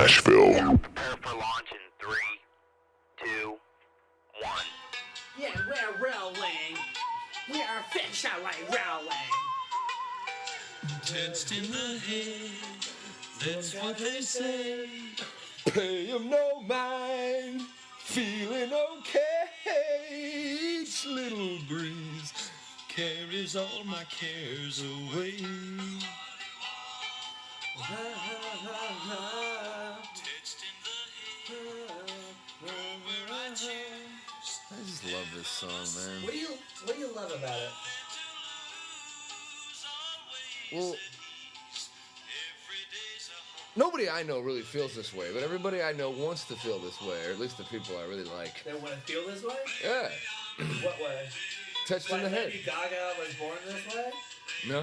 Nashville. Prepare for launch in 3, 2, 1. Yeah, we're rolling. We are officially rolling. Tetched in the head, that's what they say. Pay 'em no mind, feeling okay. Each little breeze Carries all my cares away. Tetched in the head, where I choose. I just love this song, man. What do you love about it? Well, nobody I know really feels this way, but everybody I know wants to feel this way, or at least the people I really like. They want to feel this way? Yeah. What way? Touched in the head. Lady Gaga was born this way? No. I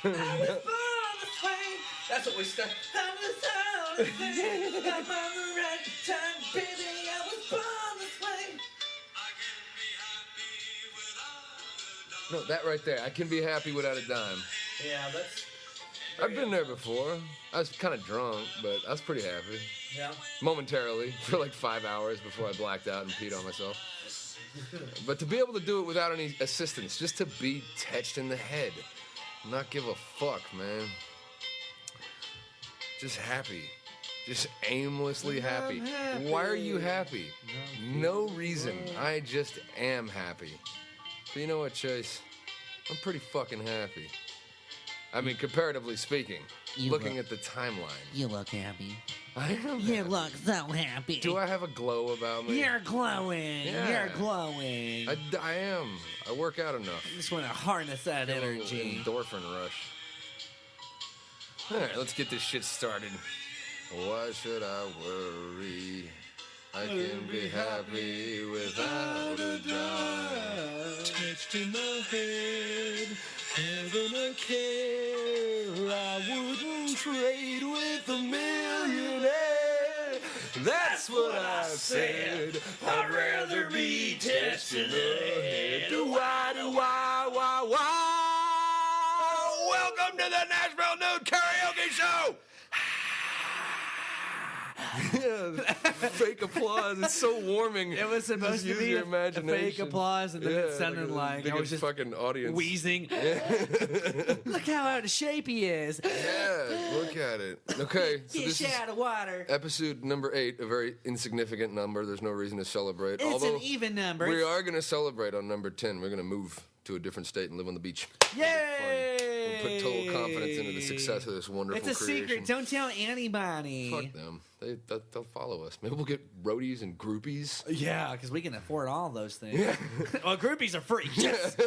was born this way. That's what we start. I was born this way. I'm on the right time, baby. I was born this way. No, that right there. I can be happy without a dime. Yeah, that's. I've been there before. I was kind of drunk, but I was pretty happy. Yeah. Momentarily, for like 5 hours before I blacked out and peed on myself. But to be able to do it without any assistance, just to be touched in the head, not give a fuck, man. Just happy. Just aimlessly happy. Why are you happy? No reason. I just am happy. But you know what, Chase? I'm pretty fucking happy. I mean, comparatively speaking, looking at the timeline. You look happy. I am You happy. look so happy. Do I have a glow about me? You're glowing. Yeah. You're glowing. I am. I work out enough. I just want to harness that Get a little energy. endorphin rush. All right, let's get this shit started. Why should I worry? I can be happy without a dime. Tetched in the head, heaven a care. I wouldn't trade with a millionaire. That's what I said. I'd rather be touched in the head. Why? Welcome to the Nashville Nude Karaoke Show. Yeah, fake applause. It's so warming. It was supposed Just to use be your a imagination. fake applause, and then it sounded like I was just fucking audience. wheezing. Look how out of shape he is. Yeah, look at it. Okay, so this Fish is out of water. episode number 8, a very insignificant number. There's no reason to celebrate. It's Although an even number. we are going to celebrate on number 10. We're going to move to a different state and live on the beach. Yay! We'll put total confidence into the success of this wonderful It's a creation. secret. Don't tell anybody. Fuck them. They'll follow us. Maybe we'll get roadies and groupies. Yeah, because we can afford all those things. Yeah. Well, groupies are free. Yes.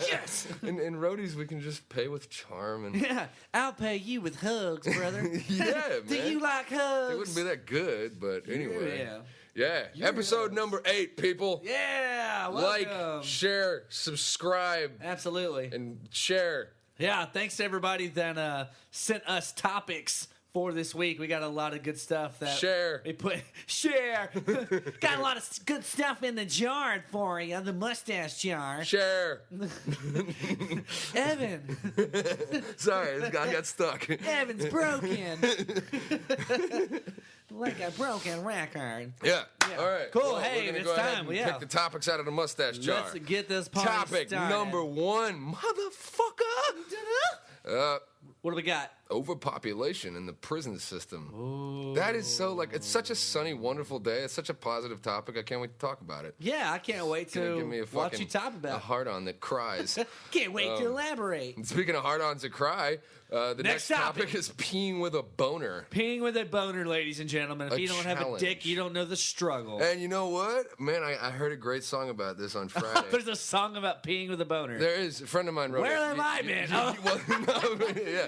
Yes. And roadies we can just pay with charm. And Yeah. I'll pay you with hugs, brother. yeah, man. Do you like hugs? They wouldn't be that good, but anyway. Yeah. Yeah. Episode number 8, people. Yeah. Like, Welcome. share, subscribe, Absolutely. and share. Yeah. Thanks to everybody that sent us topics for this week. We got a lot of good stuff that Share. we put. Share. Got a lot of good stuff in the jar for you. The mustache jar. Share. Evan. Sorry, this guy got stuck. Evan's broken. Like a broken record. Yeah. All right. Cool. Well, Hey, we're gonna it's go ahead time. and Yeah. pick the topics out of the mustache jar. Let's get this party Topic started. number 1, motherfucker. What do we got? Overpopulation in the prison system. Ooh. That is so, like, it's such a sunny, wonderful day. It's such a positive topic. I can't wait to talk about it. Yeah, I can't wait Gonna give me to a watch fucking you talk a about. hard-on that cries. Can't wait to elaborate. And speaking of hard-ons that cry, the next topic topic. is peeing with a boner. Peeing with a boner, ladies and gentlemen. If A you don't have a challenge. dick, you don't know the struggle. And you know what? Man, I heard a great song about this on Friday. There's a song about peeing with a boner. There is. A friend of mine wrote Where it. have I been? Well, no, yeah.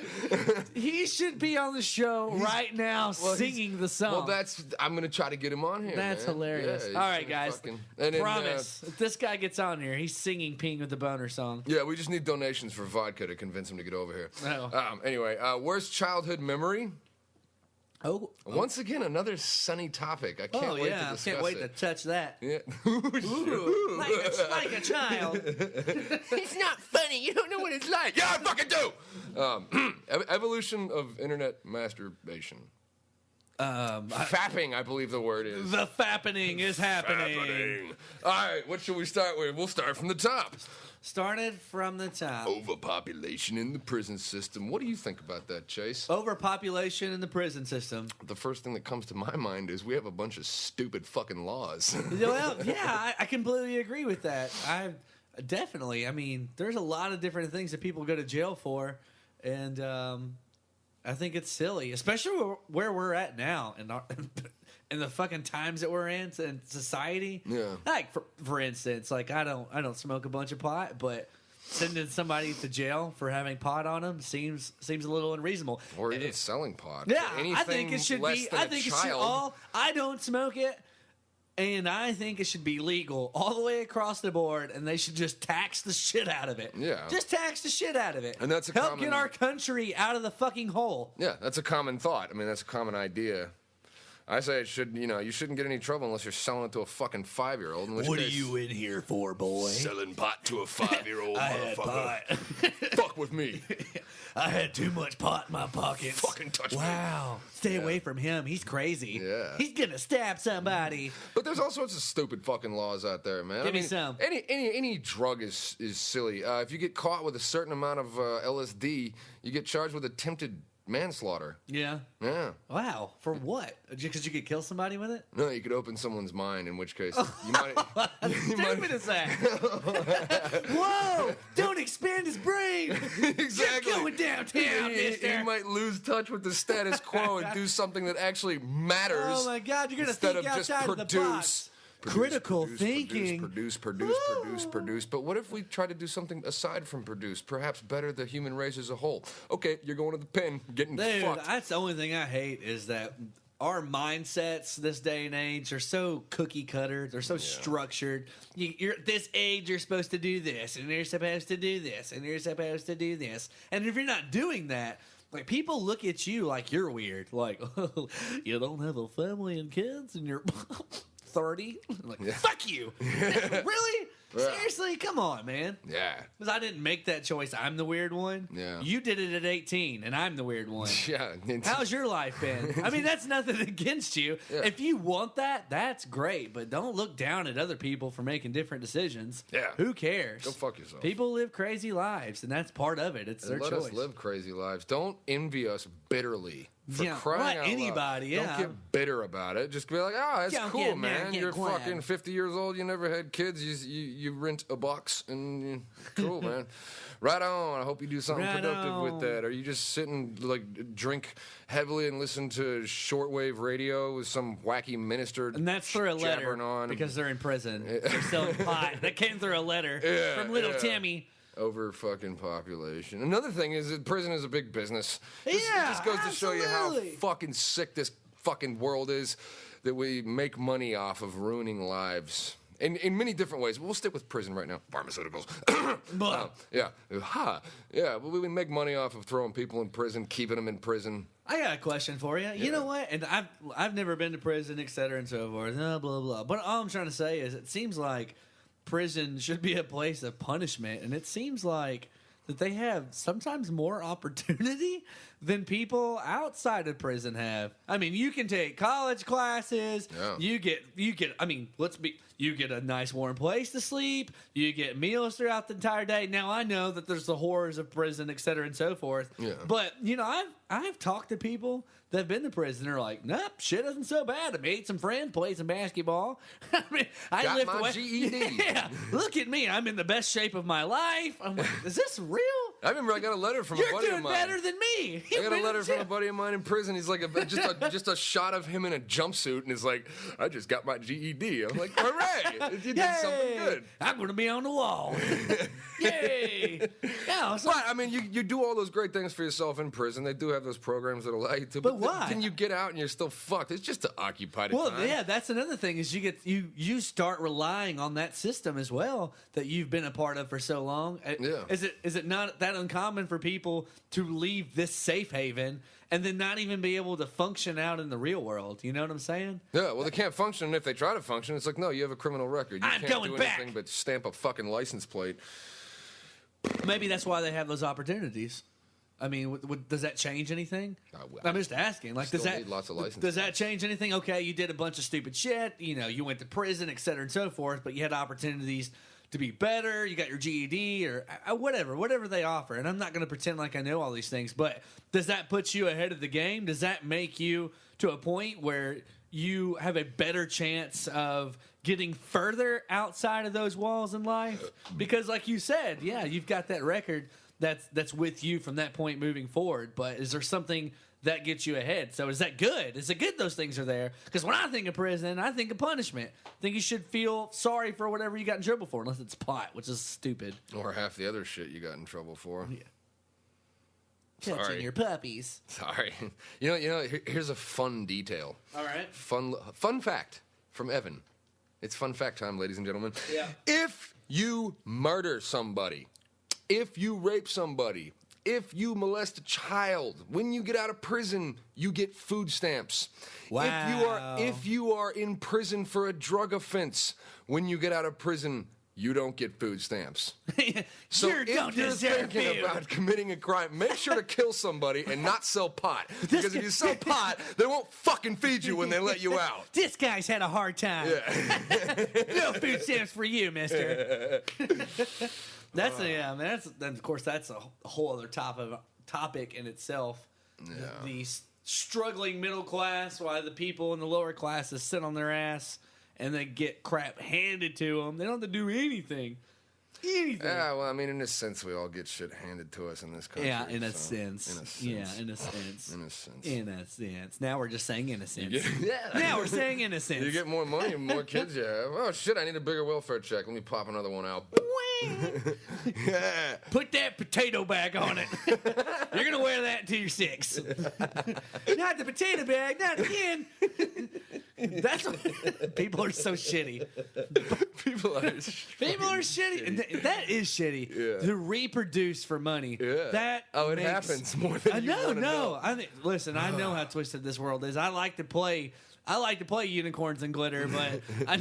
He should be on the show right now singing the song. Well, I'm going to try to get him on here. That's man. hilarious. Yeah, All right, guys. and then, Promise. If this guy gets on here, he's singing Peeing with the Boner song. yeah, we just need donations for vodka to convince him to get over here. Oh. Anyway, worst childhood memory? Oh. Once again, another sunny topic. I can't wait to I discuss can't wait it. to touch that. Yeah. Ooh, like a child. It's not funny. You don't know what it's like. Yeah, I fucking do. Evolution of internet masturbation. Fapping, I believe the word is. The fappening is happening. Fappening. All right, what should we start with? We'll start from the top. Started from the top. Overpopulation in the prison system. What do you think about that, Chase? Overpopulation in the prison system. The first thing that comes to my mind is we have a bunch of stupid fucking laws. Well, yeah, I completely agree with that. Definitely. I mean, there's a lot of different things that people go to jail for, and I think it's silly, especially where we're at now in the fucking times that we're in society. Yeah. Like for instance, like I don't smoke a bunch of pot, but sending somebody to jail for having pot on them seems a little unreasonable. Or even selling pot. Yeah, Anything I think it should less be. than I think a it should child. all. I don't smoke it. And I think it should be legal all the way across the board, and they should just tax the shit out of it. Yeah. Just tax the shit out of it. And that's a help common- get our country out of the fucking hole. Yeah, that's a common thought. I mean, that's a common idea. I say it should, you shouldn't get any trouble unless you're selling it to a fucking 5-year-old. What are you in here for, boy? Selling pot to a 5-year-old I had motherfucker. pot. Fuck with me. I had too much pot in my pockets. Fucking touch me. Wow. Stay away from him. He's crazy. Yeah. He's gonna stab somebody. But there's all sorts of stupid fucking laws out there, man. Give me some. Any drug is silly. If you get caught with a certain amount of LSD, you get charged with attempted manslaughter. Yeah. Yeah. Wow. For what? Because you could kill somebody with it? No, you could open someone's mind, in which case you might. Stupid is that? Whoa! Don't expand his brain. Exactly. You're going downtown, mister. You might lose touch with the status quo and do something that actually matters. Oh my God! You're gonna instead think of just outside of the box. Critical thinking. Produce. But what if we try to do something aside from produce? Perhaps better the human race as a whole. Okay, you're going to the pen, getting Dude, fucked. that's the only thing I hate is that our mindsets this day and age are so cookie cutter. They're so structured. You're at this age, you're supposed to do this, and you're supposed to do this, and you're supposed to do this. And if you're not doing that, like, people look at you like you're weird. Like, oh, you don't have a family and kids, and you're 30? Like, fuck you. Really? Yeah. Seriously? Come on, man. Yeah. Because I didn't make that choice. I'm the weird one. Yeah. You did it at 18, and I'm the weird one. Yeah. How's your life been? I mean, that's nothing against you. Yeah. If you want that, that's great. But don't look down at other people for making different decisions. Yeah. Who cares? Go fuck yourself. People live crazy lives, and that's part of it. It's their Let choice. us live crazy lives. Don't envy us bitterly. For Yeah, crying not out anybody, loud. yeah. Don't get bitter about it. Just be like, it's Don't cool, get man. mad, get You're glad. fucking 50 years old. You never had kids. You rent a box and cool, man. Right on. I hope you do something Right productive on. with that. Or you just sit and like drink heavily and listen to shortwave radio with some wacky minister. And that's through a letter jabbering on because they're in prison. They're selling pot. That came through a letter from little Timmy. Over fucking population. Another thing is that prison is a big business. This Yeah, just goes to show you how absolutely. fucking sick this fucking world is, that we make money off of ruining lives. In many different ways. We'll stick with prison right now. Pharmaceuticals. Yeah. Yeah, but we make money off of throwing people in prison, keeping them in prison. I got a question for you. You know what? And I've never been to prison, et cetera, and so forth. Blah, blah, blah. But all I'm trying to say is it seems like prison should be a place of punishment, and it seems like that they have sometimes more opportunity than people outside of prison have. I mean, you can take college classes. Yeah. You get. I mean, you get a nice warm place to sleep. You get meals throughout the entire day. Now I know that there's the horrors of prison, et cetera, and so forth. Yeah. But I've talked to people that have been to prison. They're like, nope, shit isn't so bad. I made some friends, played some basketball. I mean, I Got lived my away. GED. Yeah, look at me. I'm in the best shape of my life. I'm like, is this real? I remember I got a letter from You're a buddy doing of mine. better than me. I got a letter from a buddy of mine in prison. He's like, just a shot of him in a jumpsuit, and he's like, I just got my GED. I'm like, hooray! You did something good. I'm going to be on the wall. Yay! Yeah, so But I mean, you do all those great things for yourself in prison. They do have those programs that allow you to. But why? Then you get out and you're still fucked. It's just to occupy the well, time. yeah, that's another thing is you start relying on that system as well that you've been a part of for so long. Yeah. Is it not that uncommon for people to leave this safe haven and then not even be able to function out in the real world? You know what I'm saying? Yeah, well, they can't function, and if they try to function, it's like, no, you have a criminal record. You I'm can't going do back. anything but stamp a fucking license plate. Maybe that's why they have those opportunities. I mean, does that change anything? well, I'm just asking. Like, still does that need lots of licenses. Does that change anything? Okay, you did a bunch of stupid shit. You know, you went to prison, et cetera, and so forth. But you had opportunities to be better. You got your GED or whatever they offer. And I'm not going to pretend like I know all these things. But does that put you ahead of the game? Does that make you to a point where you have a better chance of getting further outside of those walls in life? Because, like you said, yeah, you've got that record that's with you from that point moving forward. But is there something that gets you ahead? So is that good? Is it good those things are there? Because when I think of prison, I think of punishment. I think you should feel sorry for whatever you got in trouble for, unless it's pot, which is stupid. Or half the other shit you got in trouble for. Yeah. Touching Sorry. your puppies. Sorry. You know. Here's a fun detail. All right. Fun fact from Evan. It's fun fact time, ladies and gentlemen. Yeah. If you murder somebody, if you rape somebody, if you molest a child, when you get out of prison, you get food stamps. Wow. If you are in prison for a drug offense, when you get out of prison, you don't get food stamps. So You don't if you're deserve thinking food. about committing a crime, make sure to kill somebody and not sell pot. Because if you sell pot, they won't fucking feed you when they let you out. This guy's had a hard time. Yeah. No food stamps for you, mister. That's of course that's a whole other topic in itself. Yeah. The struggling middle class, why the people in the lower classes sit on their ass and they get crap handed to them. They don't have to do anything. Yeah, well, I mean, in a sense, we all get shit handed to us in this country. Yeah, in a so, sense. Yeah, in a sense. In a sense. In a sense. Now we're just saying innocence. Yeah. Now we're saying innocence. You get more money, the more kids you have. Oh, shit, I need a bigger welfare check. Let me pop another one out. Yeah. Put that potato bag on it. You're going to wear that until you're 6. Not the potato bag, not again. That's what, people are so shitty. People are shitty. And that is shitty. Yeah. To reproduce for money. Yeah. It happens more than you wanna know. I think. Listen, I know how twisted this world is. I like to play unicorns and glitter, but I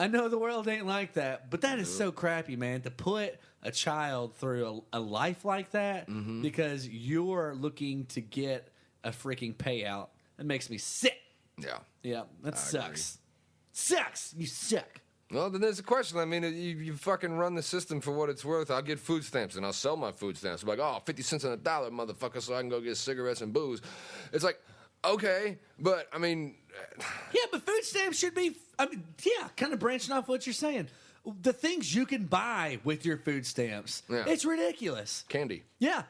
know the world ain't like that. But that is so crappy, man. To put a child through a life like that because you're looking to get a freaking payout. It makes me sick. Yeah. Yeah, that sucks. Sucks. You suck. Well, then there's a question. I mean, you fucking run the system for what it's worth. I'll get food stamps, and I'll sell my food stamps. I'm like, 50 cents on a dollar, motherfucker, so I can go get cigarettes and booze. It's like, okay, but, I mean... Yeah, but food stamps should be... kind of branching off what you're saying. The things you can buy with your food stamps, it's ridiculous. Candy. Yeah.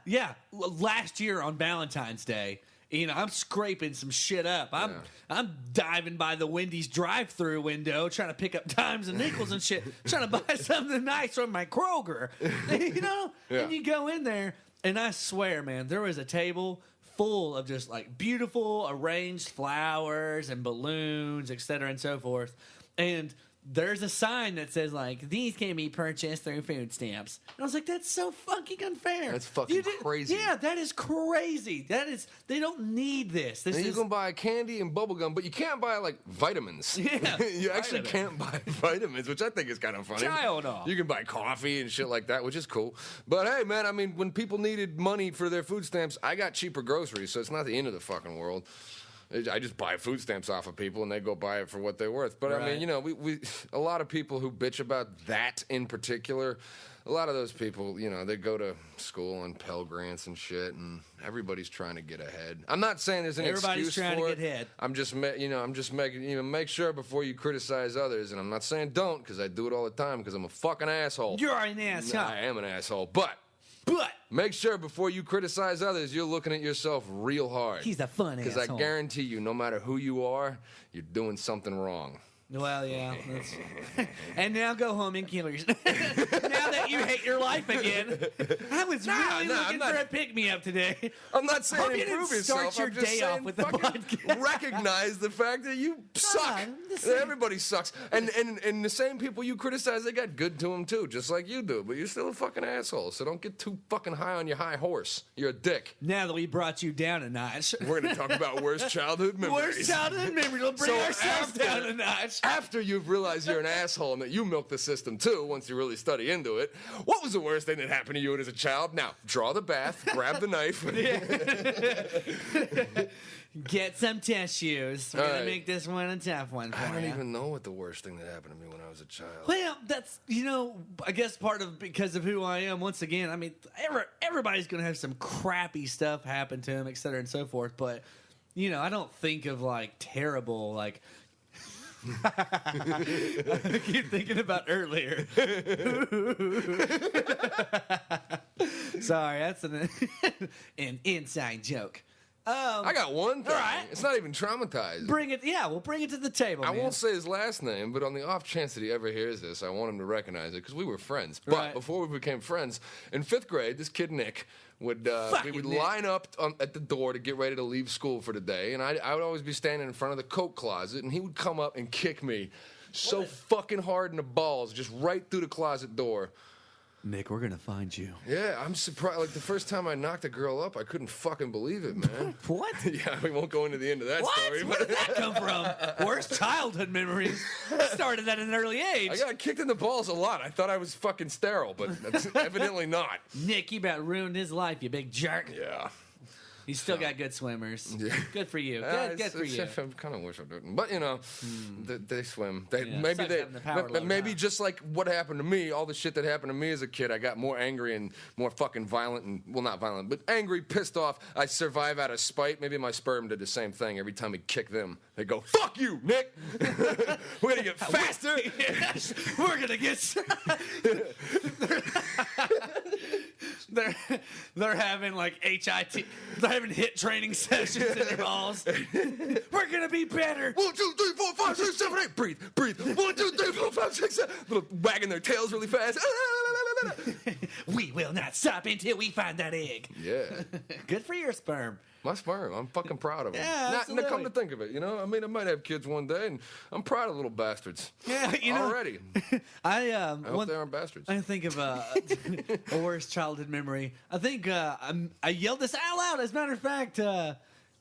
Last year on Valentine's Day... I'm scraping some shit up. I'm diving by the Wendy's drive-through window, trying to pick up dimes and nickels and shit, trying to buy something nice from my Kroger. And you go in there, and I swear, man, there was a table full of just like beautiful arranged flowers and balloons, et cetera, and so forth. And there's a sign that says, like, these can be purchased through food stamps. And I was like, that's so fucking unfair. That's fucking crazy. Yeah, that is crazy. They don't need this. You can buy candy and bubble gum, but you can't buy, like, vitamins. Yeah. You actually can't buy vitamins, which I think is kind of funny. Tylenol. You can buy coffee and shit like that, which is cool. But, hey, man, I mean, when people needed money for their food stamps, I got cheaper groceries, so it's not the end of the fucking world. I just buy food stamps off of people, and they go buy it for what they're worth. But, I mean, we a lot of people who bitch about that in particular, a lot of those people, they go to school on Pell Grants and shit, and everybody's trying to get ahead. I'm not saying there's an Everybody's excuse trying for to it. get ahead. I'm just making, make sure before you criticize others, and I'm not saying don't, because I do it all the time, because I'm a fucking asshole. You're an asshole. I am an asshole, but But make sure before you criticize others, you're looking at yourself real hard. he's a fun asshole. Because I guarantee you, no matter who you are, you're doing something wrong. Well, yeah. And now go home and kill yourself. Now that you hate your life again. I was really looking for a pick-me-up today. I'm not saying Hope you improve didn't start yourself. your I'm just day saying off with the fucking podcast. recognize the fact that you suck. listen. Everybody sucks. And the same people you criticize, they got good to them too, just like you do. But you're still a fucking asshole. So don't get too fucking high on your high horse. You're a dick. Now that we brought you down a notch. We're going to talk about worst childhood memories. Worst childhood memories. We'll bring ourselves down a notch. much. After you've realized you're an asshole and that you milk the system too, once you really study into it, what was the worst thing that happened to you as a child? Now, draw the bath, grab the knife. Get some tissues. We're All gonna right. make this one a tough one for I don't you. even know what the worst thing that happened to me when I was a child. Well, that's, I guess part of because of who I am. Once again, I mean, everybody's gonna have some crappy stuff happen to them, et cetera, and so forth. But I don't think of like terrible like. I keep thinking about earlier. Sorry, that's an inside joke. I got one thing. All right. It's not even traumatized. Bring it, we'll bring it to the table. I man. won't say his last name, but on the off chance that he ever hears this, I want him to recognize it because we were friends. But Right. before we became friends, in 5th grade, this kid Nick would we would Nick. line up at the door to get ready to leave school for the day, and I would always be standing in front of the coat closet, and he would come up and kick me so fucking hard in the balls, just right through the closet door. Nick, we're gonna find you. Yeah, I'm surprised. Like the first time I knocked a girl up, I couldn't fucking believe it, man. What? Yeah, we won't go into the end of that What? story. Where But did that come from? Worst childhood memories started at an early age. I got kicked in the balls a lot. I thought I was fucking sterile, but that's evidently not. Nick, you about ruined his life, you big jerk. Yeah. He's still got good swimmers. Yeah. Good for you. Good for you. I kind of wish I didn't, but they swim. Yeah, Maybe sucks they, having the power load, maybe huh? just like what happened to me, all the shit that happened to me as a kid, I got more angry and more fucking violent and not violent, but angry, pissed off. I survive out of spite. Maybe my sperm did the same thing. Every time we kick them, they go, "Fuck you, Nick. We're gonna get faster. Yes, we're gonna get. They're having like HIT. They're having hit training sessions in their balls. We're gonna be better. 1, 2, 3, 4, 5, 6, 7, 8. Breathe. 1, 2, 3, 4, 5, 6, 7. Little wagging their tails really fast. We will not stop until we find that egg. Yeah. Good for your sperm. My sperm. I'm fucking proud of them. Yeah, Now, absolutely. come to think of it, I mean, I might have kids one day, and I'm proud of little bastards. Yeah, Already. I I hope they aren't bastards. I think of a worst childhood memory. I think I yelled this out loud. As a matter of fact,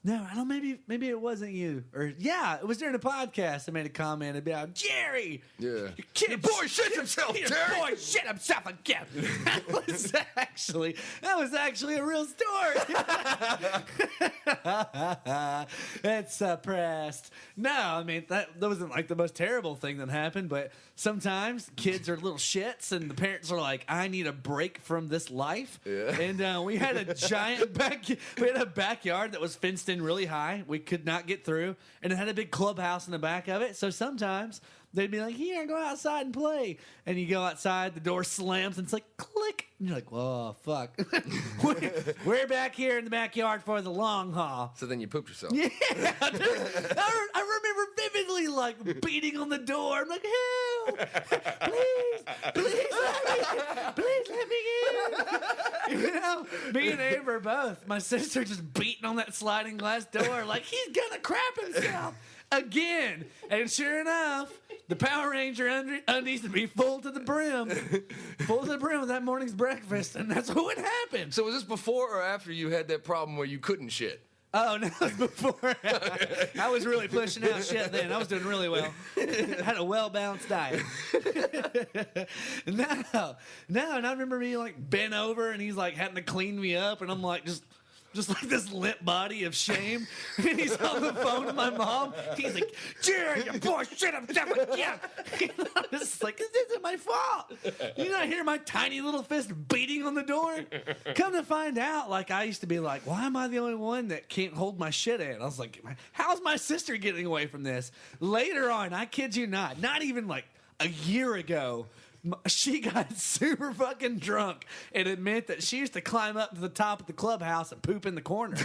no, I don't. Maybe it wasn't you. Or yeah, it was during a podcast. I made a comment about Jerry. Yeah. Your boy shit himself, Your Jerry. boy shit himself again. That was actually a real story. It's suppressed. No, I mean that wasn't like the most terrible thing that happened, but sometimes kids are little shits, and the parents are like, "I need a break from this life." Yeah. And we had a giant backyard that was fenced in really high. We could not get through, and it had a big clubhouse in the back of it. So sometimes they'd be like, "Here, go outside and play." And you go outside, the door slams, and it's like, click. And you're like, "Whoa, fuck." We're back here in the backyard for the long haul. So then you pooped yourself. Yeah. I remember vividly, like, beating on the door. I'm like, "Help! Please let me in." Me and Amber both. My sister just beating on that sliding glass door like he's gonna crap himself again. And sure enough, the Power Ranger undies to be full to the brim with that morning's breakfast, and that's what happened. So was this before or after you had that problem where you couldn't shit? Oh, no, it was before. I was really pushing out shit then. I was doing really well. Had a well-balanced diet. No, and I remember being like bent over, and he's like having to clean me up, and I'm like just like this limp body of shame. And he's on the phone to my mom. He's like, "Jerry, your boy shit himself again." I'm just like, "This isn't my fault." You not hear my tiny little fist beating on the door? Come to find out, like, I used to be like, "Why am I the only one that can't hold my shit in?" I was like, "How's my sister getting away from this?" Later on, I kid you not even like a year ago, she got super fucking drunk and admit that she used to climb up to the top of the clubhouse and poop in the corner.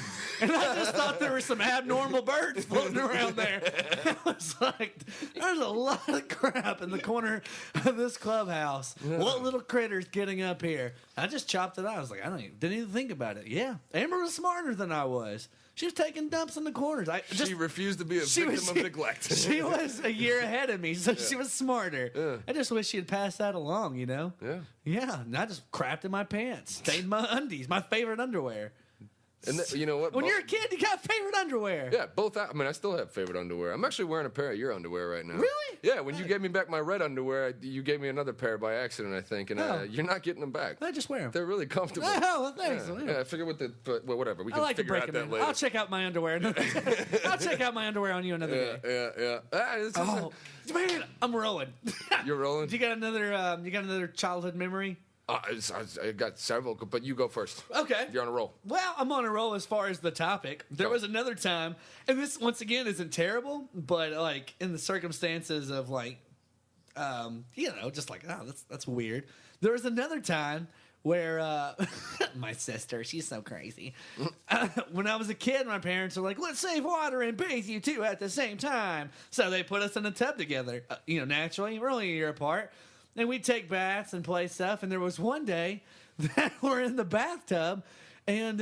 And I just thought there were some abnormal birds floating around there. I was like, there's a lot of crap in the corner of this clubhouse. Yeah. What little critter's getting up here? I just chopped it out. I was like, didn't even think about it. Yeah, Amber was smarter than I was. She was taking dumps in the corners. She refused to be a victim of neglect. She was a year ahead of me, so she was smarter. Yeah. I just wish she had passed that along, Yeah. Yeah, and I just crapped in my pants, stained my undies, my favorite underwear. And you know what? When you're a kid, you got favorite underwear. Yeah, both. I mean, I still have favorite underwear. I'm actually wearing a pair of your underwear right now. Really? Yeah. When you gave me back my red underwear, you gave me another pair by accident, I think, and Oh. you're not getting them back. I just wear them. They're really comfortable. Oh, well, thanks. Yeah, I figure but whatever. We I can like to figure break out them that in. later. I'll check out my underwear. I'll check out my underwear on you another day. Yeah. Oh, man, I'm rolling. You're rolling? You got another childhood memory? I got several, but you go first. Okay. You're on a roll. Well, I'm on a roll as far as the topic. There was another time, and this once again isn't terrible, but like in the circumstances of like, just like, oh, that's weird. There was another time where my sister, she's so crazy. When I was a kid, my parents were like, let's save water and bathe you two at the same time. So they put us in a tub together. Naturally, we're only a year apart. And we'd take baths and play stuff. And there was one day that we're in the bathtub, and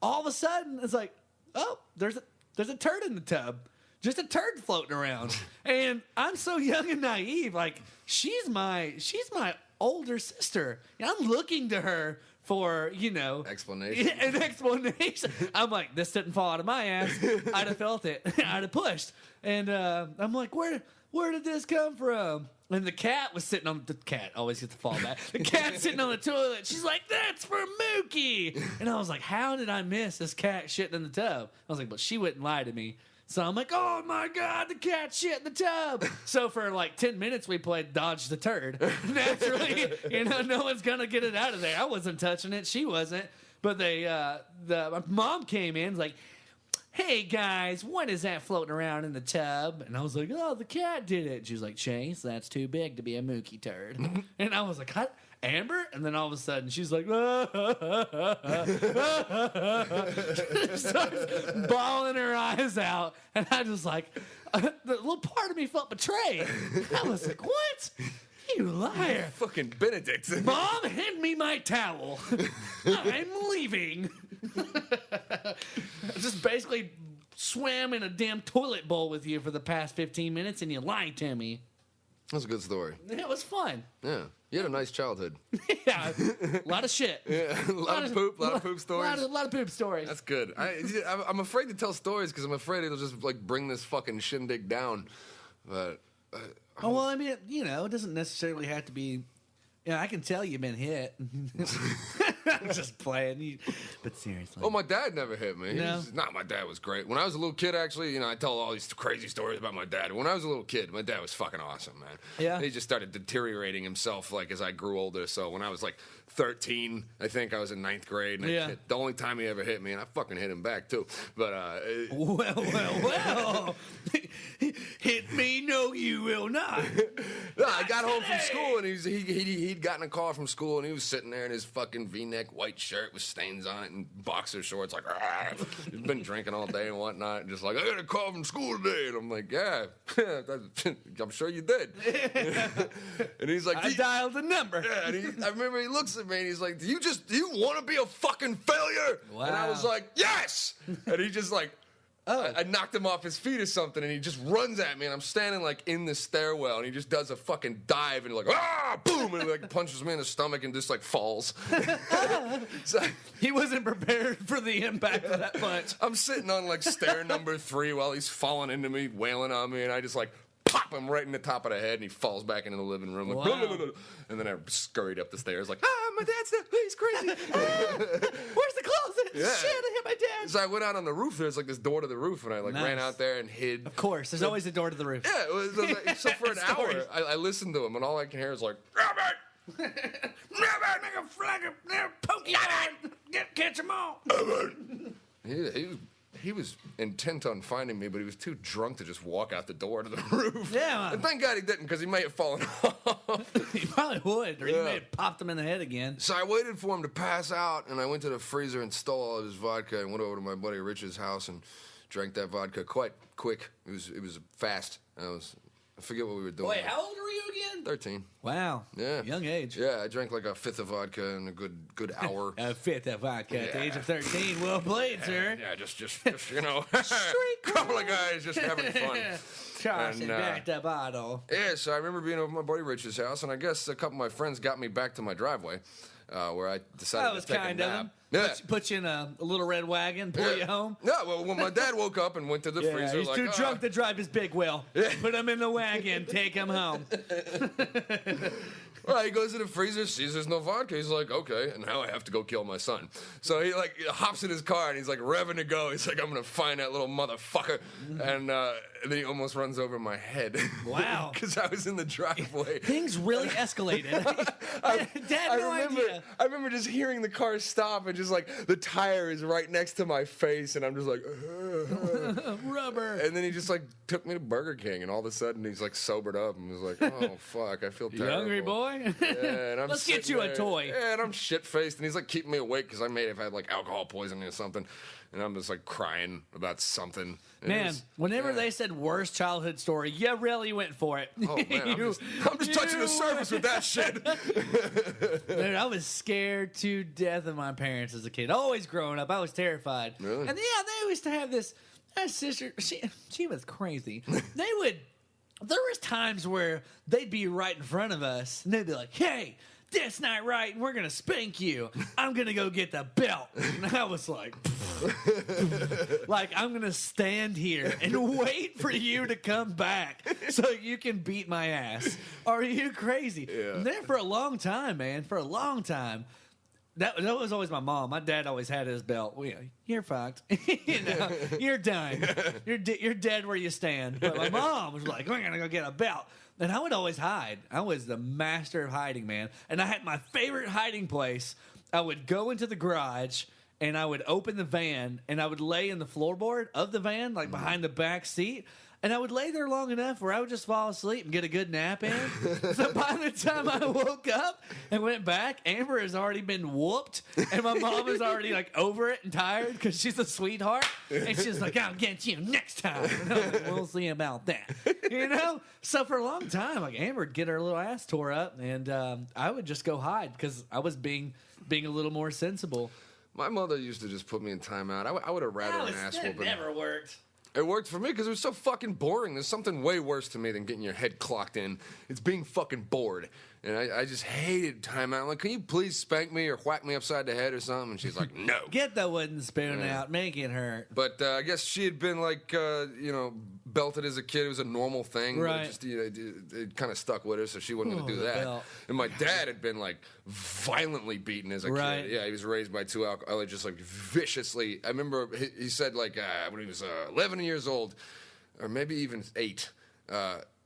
all of a sudden it's like, oh, there's a turd in the tub, just a turd floating around. And I'm so young and naive, like she's my older sister. And I'm looking to her for Explanation. an explanation. I'm like, this didn't fall out of my ass. I'd have felt it. I'd have pushed. And I'm like, where did this come from? And the cat was sitting on the cat. Always gets to fall back. The cat's sitting on the toilet. She's like, "That's for Mookie." And I was like, "How did I miss this cat shitting in the tub?" I was like, "But she wouldn't lie to me." So I'm like, "Oh my god, the cat shit in the tub." So for like 10 minutes, we played dodge the turd. Naturally, no one's gonna get it out of there. I wasn't touching it. She wasn't. But my mom came in like, "Hey guys, what is that floating around in the tub?" And I was like, "Oh, the cat did it." She was like, "Chase, that's too big to be a Mookie turd." And I was like, "What? Amber?" And then all of a sudden she's like, starts bawling her eyes out. And I just like, the little part of me felt betrayed. I was like, "What? You liar." Fucking Benedict. "Mom, hand me my towel. I'm leaving." Just basically swam in a damn toilet bowl with you for the past 15 minutes, and you lied to me. That's a good story. It was fun. Yeah. You had a nice childhood. Yeah, a lot of shit. Yeah. a lot of poop stories. A lot of poop stories. That's good. I'm afraid to tell stories because I'm afraid it'll just like bring this fucking shindig down. But well, I mean, it doesn't necessarily have to be. I can tell you've been hit. I'm just playing. But seriously. my dad never hit me. No? My dad was great. When I was a little kid, actually, I tell all these crazy stories about my dad. When I was a little kid, my dad was fucking awesome, man. Yeah? He just started deteriorating himself, like, as I grew older. So when I was, like, 13, I think I was in 9th grade. And Yeah. the only time he ever hit me, and I fucking hit him back, too. But, Well. Hit me, no, you will not. No, I got home from school, and he'd gotten a call from school, and he was sitting there in his fucking V-neck white shirt with stains on it and boxer shorts, like, he's been drinking all day and whatnot, and just like, "I got a call from school today." And I'm like, "Yeah, I'm sure you did." And he's like, I dialed the number. yeah, and I remember he looks at me and he's like, do you want to be a fucking failure? Wow. And I was like, "Yes!" And he just like, I knocked him off his feet or something, and he just runs at me, and I'm standing like in the stairwell, and he just does a fucking dive, and like, boom, and like punches me in the stomach and just like falls. So He wasn't prepared for the impact of that punch. I'm sitting on like stair number 3 while he's falling into me, wailing on me, and I just like pop him right in the top of the head, and he falls back into the living room. Like, Wow. blah, blah, blah, blah. And then I scurried up the stairs like, my dad's there. He's crazy. Where's the closet? Yeah. Shit, I hit my dad. So I went out on the roof. There's like this door to the roof, and I like ran Nice. out there and hid. Of course, there's always a door to the roof. Yeah, it was like, so for an hour, Stories. I listened to him, and all I can hear is like, "Robert, Robert, nigga, flag him, Poke you on. Catch them all. He was intent on finding me, but he was too drunk to just walk out the door to the roof. Yeah. And thank God he didn't, because he may have fallen off. He probably would, or you Yeah. may have popped him in the head again. So I waited for him to pass out, and I went to the freezer and stole all of his vodka and went over to my buddy Rich's house and drank that vodka quite quick. It was fast. I forget what we were doing. Wait, how old were you again? 13. Wow. Yeah. Young age. Yeah, I drank like a fifth of vodka in a good hour. A fifth of vodka at the Yeah. age of 13. Well played, sir. Yeah, just couple of guys just having fun. Tossing And, back the bottle. Yeah, so I remember being over at my buddy Rich's house, and I guess a couple of my friends got me back to my driveway. where I That decided was to take a kind of nap. him. Yeah. Put you in a little red wagon, pull you home. Yeah, well, when my dad woke up and went to the freezer, He's like, too drunk to drive his big wheel. Put him in the wagon, take him home. Well, he goes to the freezer, sees there's no vodka. He's like, okay, and now I have to go kill my son. So he like hops in his car and he's like revving to go. He's like, I'm gonna find that little motherfucker, and then he almost runs over my head. Wow. Because I was in the driveway. Things really escalated. Dad, no idea. I remember just hearing the car stop and just like the tire is right next to my face, and I'm just like, Rubber. and then he just like took me to Burger King, and all of a sudden he's like sobered up and was like, oh fuck, I feel You terrible. hungry, boy? Yeah, and I'm Let's get sitting you a there, toy. Yeah, and I'm shit faced, and he's like keeping me awake because I may have had like alcohol poisoning or something, and I'm just like crying about something. And it Man, was- whenever yeah. they said worst childhood story, you really went for it. Oh man, I'm just touching the surface with that shit. Dude, I was scared to death of my parents as a kid. Always growing up, I was terrified. Really? And yeah, they used to have this. My sister, she was crazy. There was times where they'd be right in front of us, and they'd be like, "Hey, that's not right, and we're gonna spank you. I'm gonna go get the belt." And I was like, I'm gonna stand here and wait for you to come back so you can beat my ass. Are you crazy? Yeah. And then for a long time, man, for a long time. That was always my mom. My dad always had his belt. Well, you're fucked. You're done. You're dead where you stand. But my mom was like, we're going to go get a belt. And I would always hide. I was the master of hiding, man. And I had my favorite hiding place. I would go into the garage, and I would open the van, and I would lay in the floorboard of the van, like behind the back seat. And I would lay there long enough where I would just fall asleep and get a good nap in. So by the time I woke up and went back, Amber has already been whooped. And my mom is already like over it and tired because she's a sweetheart. And she's like, I'll get you next time. And I'm like, we'll see about that. You know? So for a long time, like Amber would get her little ass tore up. And I would just go hide because I was being a little more sensible. My mother used to just put me in timeout. I would have rather an ass That whooping. never worked. It worked for me because it was so fucking boring. There's something way worse to me than getting your head clocked in. It's being fucking bored. And I just hated timeout. I'm like, can you please spank me or whack me upside the head or something? And she's like, no. Get the wooden spoon out. Make it hurt. But I guess she had been like, belted as a kid. It was a normal thing. Right. But it just, it kind of stuck with her, so she wasn't going to do the that. belt. And my dad had been like violently beaten as a Right. kid. Yeah, he was raised by two alcoholics, just like viciously. I remember he said like when he was 11 years old, or maybe even 8.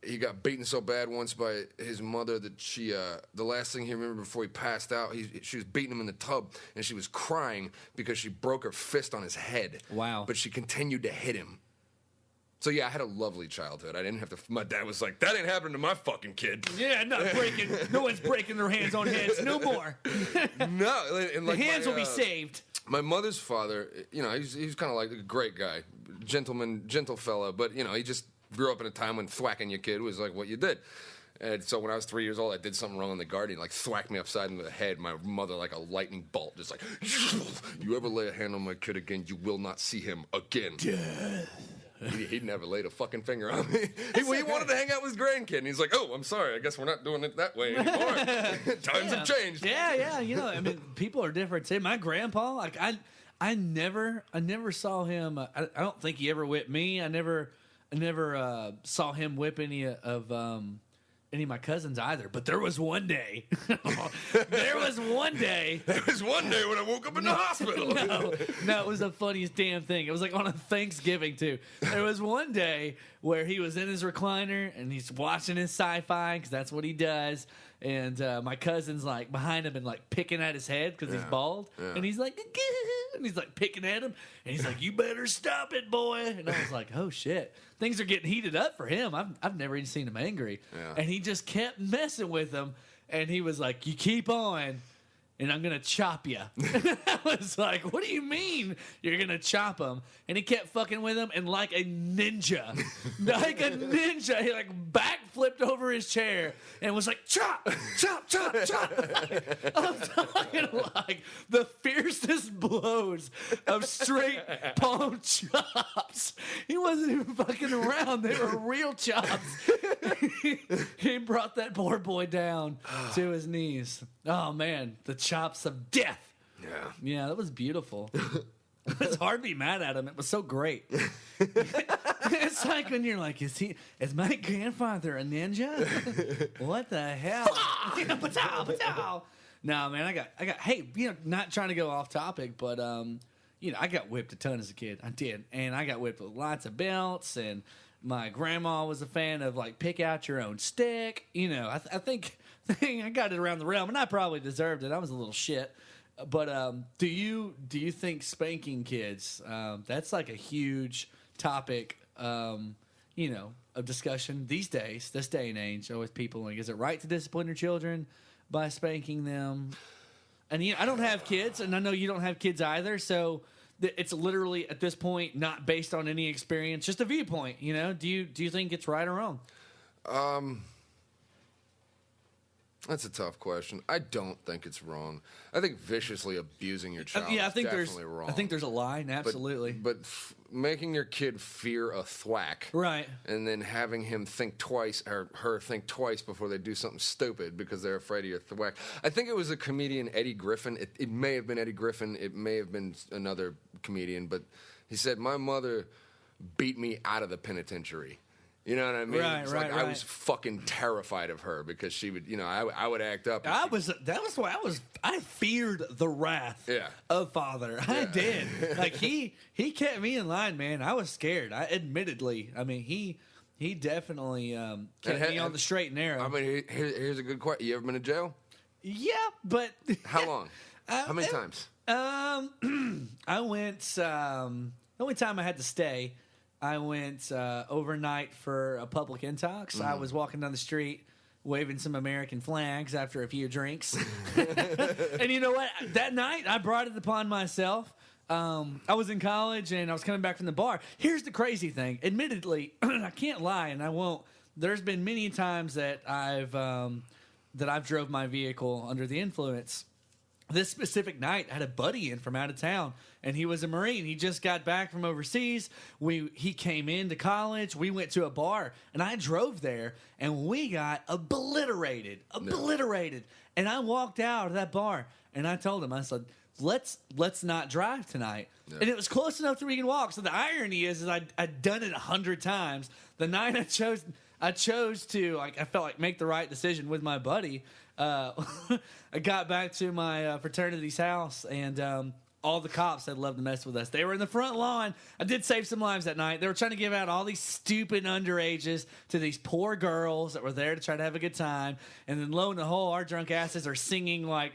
He got beaten so bad once by his mother that she, the last thing he remembered before he passed out, she was beating him in the tub, and she was crying because she broke her fist on his head. Wow. But she continued to hit him. So yeah, I had a lovely childhood. I didn't have to. My dad was like, "That ain't happening to my fucking kid." Yeah, no one's breaking their hands on heads no more. No, and like The hands my, will be saved. My mother's father, he's kind of like a great guy, gentle fella, but he just grew up in a time when thwacking your kid was like what you did. And so when I was 3 years old, I did something wrong in the garden, like thwacked me upside in the head. My mother, like a lightning bolt, just like, you ever lay a hand on my kid again, you will not see him again. He never laid a fucking finger on me. He wanted to hang out with his grandkid, and he's like, oh, I'm sorry, I guess we're not doing it that way anymore. Times have changed. Yeah. I mean, people are different too. My grandpa, like I never saw him. I don't think he ever whipped me. I never saw him whip any of my cousins either. But there was one day. There was one day when I woke up in the hospital. No, it was the funniest damn thing. It was like on a Thanksgiving too. There was one day where he was in his recliner and he's watching his sci-fi because that's what he does. And my cousin's like behind him and like picking at his head because he's bald. Yeah. And he's like, and he's like picking at him. And he's like, you better stop it, boy. And I was like, oh shit. Things are getting heated up for him. I've never even seen him angry. Yeah. And he just kept messing with him. And he was like, you keep on. And I'm going to chop you. I was like, what do you mean you're going to chop him? And he kept fucking with him, and like a ninja, he like backflipped over his chair and was like, chop, chop, chop, chop. I'm talking like the fiercest blows of straight palm chops. He wasn't even fucking around. They were real chops. He brought that poor boy down to his knees. Oh, man, the chops of death. Yeah. Yeah, that was beautiful. It's hard to be mad at him. It was so great. It's like when you're like, is my grandfather a ninja? What the hell? Patow, patow. No, man, I got. Hey, not trying to go off topic, but I got whipped a ton as a kid. I did, and I got whipped with lots of belts. And my grandma was a fan of like pick out your own stick. I think I got it around the realm, and I probably deserved it. I was a little shit. But do you think spanking kids? That's like a huge topic, of discussion these days, this day and age. With people, like, is it right to discipline your children by spanking them? And I don't have kids, and I know you don't have kids either. So it's literally at this point not based on any experience, just a viewpoint. Do you think it's right or wrong? That's a tough question. I don't think it's wrong. I think viciously abusing your child I is think definitely wrong. I think there's a line, absolutely. But making your kid fear a thwack, right, and then having him think twice or her think twice before they do something stupid because they're afraid of your thwack. I think it was a comedian, Eddie Griffin. It may have been Eddie Griffin. It may have been another comedian. But he said, my mother beat me out of the penitentiary. You know what I mean? Right. I was fucking terrified of her because she would, I would act up. I feared the wrath of father. Yeah. I did. Like he kept me in line, man. I was scared. He definitely kept me on the straight and narrow. I mean, here's a good question. You ever been to jail? Yeah, but how long? How many times? I went. The only time I had to stay, I went overnight for a public intox. Mm-hmm. I was walking down the street waving some American flags after a few drinks. And you know what? That night, I brought it upon myself. I was in college, and I was coming back from the bar. Here's the crazy thing. Admittedly, I can't lie, and I won't. There's been many times that I've drove my vehicle under the influence. This specific night, I had a buddy in from out of town, and he was a Marine. He just got back from overseas. He came into college. We went to a bar, and I drove there, and we got obliterated. And I walked out of that bar, and I told him, I said, let's not drive tonight. Yeah. And it was close enough that we can walk. So the irony is I'd done it 100 times. The night I chose to, I felt like make the right decision with my buddy. I got back to my fraternity's house, and all the cops had loved to mess with us. They were in the front lawn. I did save some lives that night. They were trying to give out all these stupid underages to these poor girls that were there to try to have a good time. And then lo and behold, our drunk asses are singing like,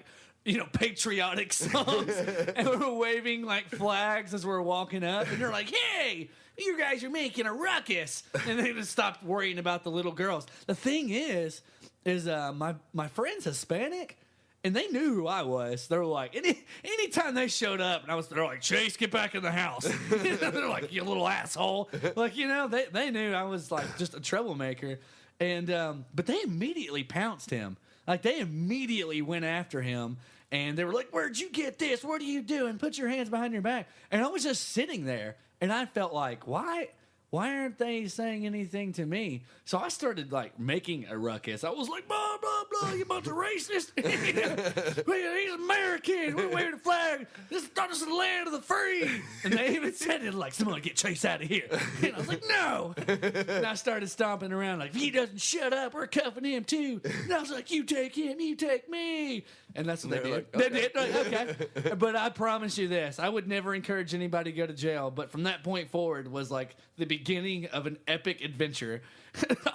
patriotic songs. And we were waving like flags as we were walking up. And they're like, hey, you guys are making a ruckus. And they just stopped worrying about the little girls. The thing is my friend's Hispanic, and they knew who I was. They were like, anytime they showed up, and they're like, Chase, get back in the house. They're like, you little asshole. Like, they knew I was like just a troublemaker. And but they immediately pounced him. Like, they immediately went after him, and they were like, where'd you get this? What are you doing? Put your hands behind your back. And I was just sitting there, and I felt like, why aren't they saying anything to me? So I started like making a ruckus. I was like, blah, blah, blah, you bunch of racist. He's American. We're waving a flag. This is the land of the free. And they even said it like, someone get Chase out of here. And I was like, no. And I started stomping around like, if he doesn't shut up, we're cuffing him too. And I was like, you take him, you take me. And that's what they did. Like, They did. Like, okay. But I promise you this. I would never encourage anybody to go to jail. But from that point forward was like the beginning of an epic adventure.